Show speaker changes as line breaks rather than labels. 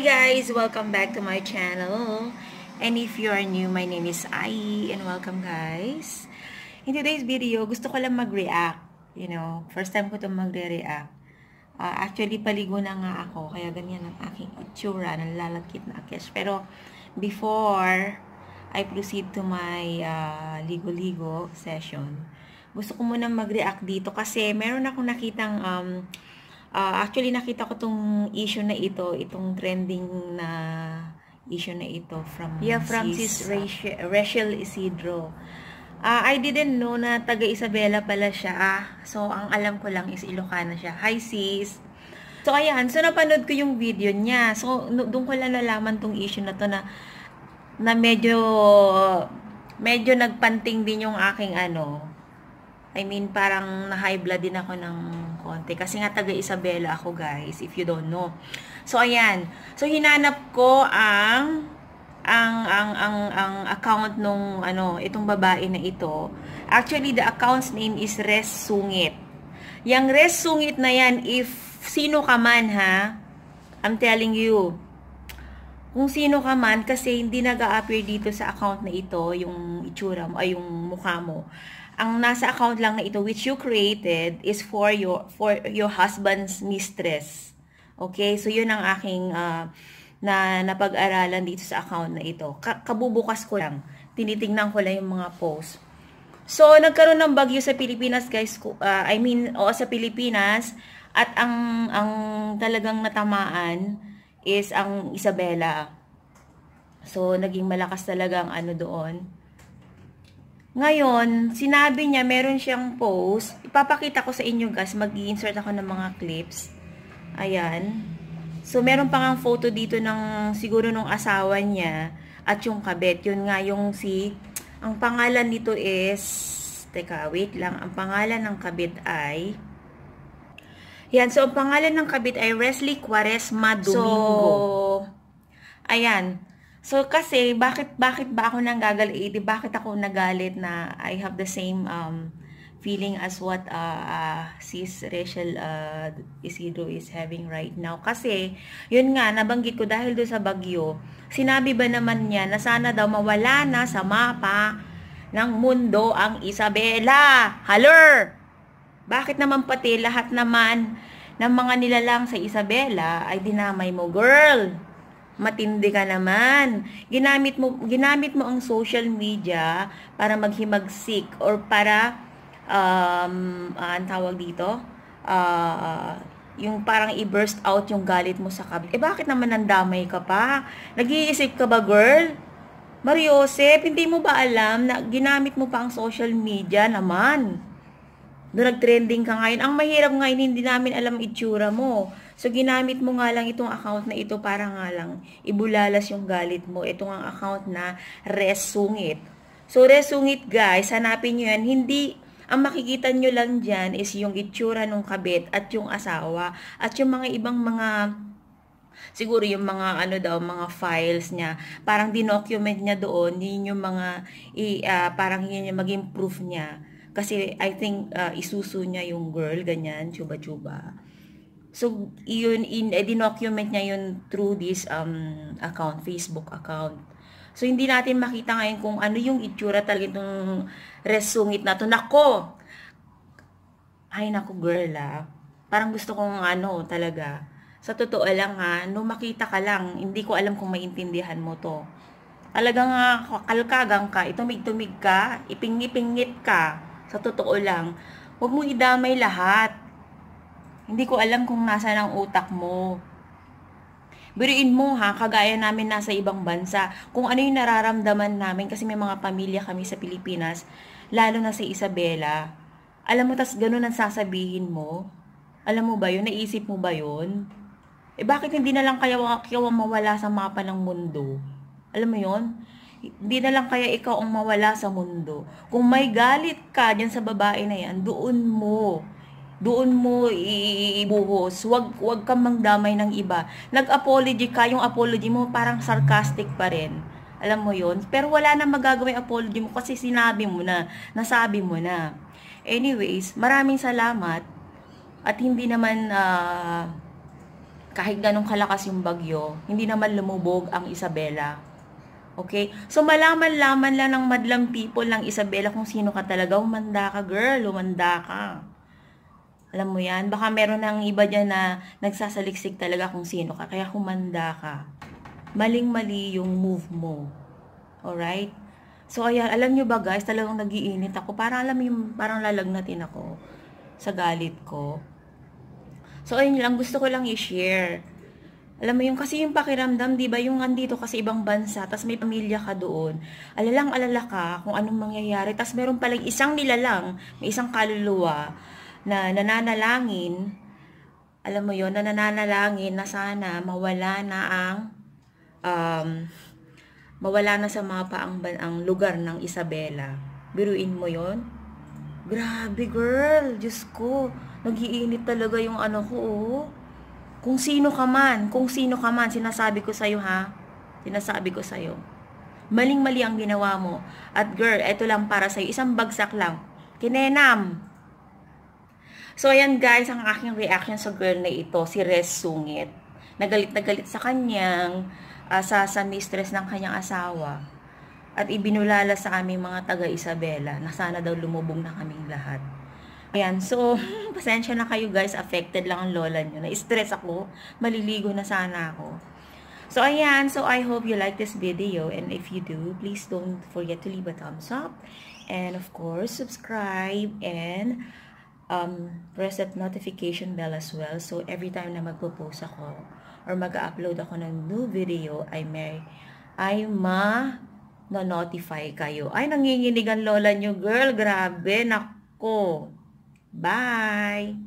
guys! Welcome back to my channel. And if you are new, my name is Ai and welcome guys. In today's video, gusto ko lang mag-react. First time ko itong magre-react. Actually, paligo na nga ako, kaya ganyan ang aking itsura, nalalakit na akesh. Pero before I proceed to my ligo-ligo session, gusto ko muna mag-react dito kasi meron akong nakitang actually, nakita ko tong issue na ito, itong trending na issue na ito from sis Rachel Isidro. I didn't know na taga Isabela pala siya. So, ang alam ko lang is Ilocana siya. Hi, sis! So, ayan. So, napanood ko yung video niya. So, doon ko lang nalaman tong issue na to na medyo nagpanting din yung aking parang na-high blood din ako ng konti. Kasi nga taga Isabela ako, guys, if you don't know. So, ayan. So, hinanap ko ang account nung, itong babae na ito. Actually, the account's name is Res Sungit. Yang Res Sungit na yan, if sino ka man, ha? I'm telling you. Kung sino ka man, kasi hindi nag-a-appear dito sa account na ito, yung itsura mo, ay yung mukha mo. Ang nasa account lang na ito, which you created, is for your husband's mistress. Okay? So, yun ang aking napag-aralan dito sa account na ito. Kabubukas ko lang. Tinitingnan ko lang yung mga post. So, nagkaroon ng bagyo sa Pilipinas, guys. Sa Pilipinas. At ang talagang natamaan is ang Isabela. So, naging malakas talaga ang doon. Ngayon, sinabi niya, meron siyang post. Ipapakita ko sa inyo, guys. Mag-i-insert ako ng mga clips. Ayan. So, meron pang photo dito ng, siguro nung asawa niya at yung kabit. Yun nga yung ang pangalan nito is, teka, wait lang. Ang pangalan ng kabit ay, yan. So, ang pangalan ng kabit ay Wesley Quaresma Domingo. So, ayan. So, kasi, bakit ba ako nanggalit? Bakit ako nagalit na I have the same feeling as what sis Rachel Isidro is having right now? Kasi, yun nga, nabanggit ko dahil doon sa bagyo, sinabi ba naman niya na sana daw mawala na sa mapa ng mundo ang Isabela? Haler! Bakit naman pati lahat naman ng mga nilalang sa Isabela ay dinamay mo, girl? Matindi ka naman. Ginamit mo ang social media para maghimagsik or para ang tawag dito, yung parang i-burst out yung galit mo sa kabit. Bakit naman nandamay ka pa? Nag-iisip ka ba, girl? Mariosep, hindi mo ba alam na ginamit mo pa ang social media naman? Doon nag-trending ka ngayon. Ang mahirap ngayon, hindi namin alam itsura mo. So, ginamit mo nga lang itong account na ito para nga lang ibulalas yung galit mo. Ito ang account na Res Sungit. So, Res Sungit, guys, hanapin nyo yan. Hindi, ang makikita nyo lang dyan is yung itsura ng kabit at yung asawa. At yung mga ibang siguro yung mga mga files niya. Parang dinocument niya doon. Yun yung mga, parang yun yung maging proof niya. Kasi I think isusu niya yung girl, ganyan, chuba-chuba. So, yun, dinocument niya yun through this account, Facebook account. So, hindi natin makita ngayon kung ano yung itsura talaga itong Res Sungit na to. Nako! Ay, nako, girl, parang gusto kong talaga. Sa totoo lang, nung makita ka lang, hindi ko alam kung maintindihan mo to. Talagang kalkagang ka, itumig-tumig ka, ipingit ka. Sa totoo lang, huwag mo idamay lahat. Hindi ko alam kung nasa ng utak mo. Biruin mo, kagaya namin nasa ibang bansa. Kung ano yung nararamdaman namin, kasi may mga pamilya kami sa Pilipinas, lalo na sa Isabela. Alam mo, tas ganun ang sasabihin mo. Alam mo ba yun? Naisip mo ba yun? Bakit hindi na lang kaya mawala sa mapa ng mundo? Alam mo yun? Hindi na lang kaya ikaw ang mawala sa mundo. Kung may galit ka dyan sa babae na yan, doon mo ibuhos. Wag kang mangdamay ng iba. Nag-apology ka, yung apology mo parang sarcastic pa rin. Alam mo yun? Pero wala na magagawin apology mo kasi sinabi mo na, nasabi mo na. Anyways, maraming salamat at hindi naman kahit ganong kalakas yung bagyo, hindi naman lumubog ang Isabela. Okay? So, malaman-laman lang ng madlang people ng Isabela kung sino ka talaga. Humanda ka, girl. Humanda ka. Alam mo yan? Baka meron ng iba dyan na nagsasaliksik talaga kung sino ka. Kaya humanda ka. Maling-mali yung move mo. Alright? So, ayan, alam nyo ba guys, talagang nagiinit ako. Parang alam mo yung, parang lalagnatin ako sa galit ko. So, ayun lang, gusto ko lang i-share. Alam mo yung, kasi yung pakiramdam, di ba, yung andito ka sa ibang bansa, tas may pamilya ka doon, alalang-alala ka kung anong mangyayari, tas meron palang isang nilalang, may isang kaluluwa, na nananalangin, alam mo yon, na nananalangin na sana mawala na ang mawala na sa mapa ang lugar ng Isabela. Biruin mo yon. Grabe girl, Diyos ko, nagiinit talaga yung ano ko, oh. Kung sino ka man, sinasabi ko sa'yo ha, sinasabi ko sa'yo, maling-mali ang ginawa mo. At girl, eto lang para sa'yo, isang bagsak lang, kinenam. So, ayan guys, ang aking reaction sa girl na ito, si Rez Sungit. Nagalit na galit sa kanyang, sa mistress ng kanyang asawa. At ibinulala sa aming mga taga-Isabela na sana daw lumubog na kaming lahat. Ayan, so, pasensya na kayo guys, affected lang ang lola nyo. Na-stress ako, maliligo na sana ako. So, ayan, so I hope you like this video. And if you do, please don't forget to leave a thumbs up. And of course, subscribe and press that notification bell as well. So, every time na magpo-post ako or mag-upload ako ng new video, ay ma-notify kayo. Ay, nanginginig ang lola nyo, girl. Grabe, nako. Bye!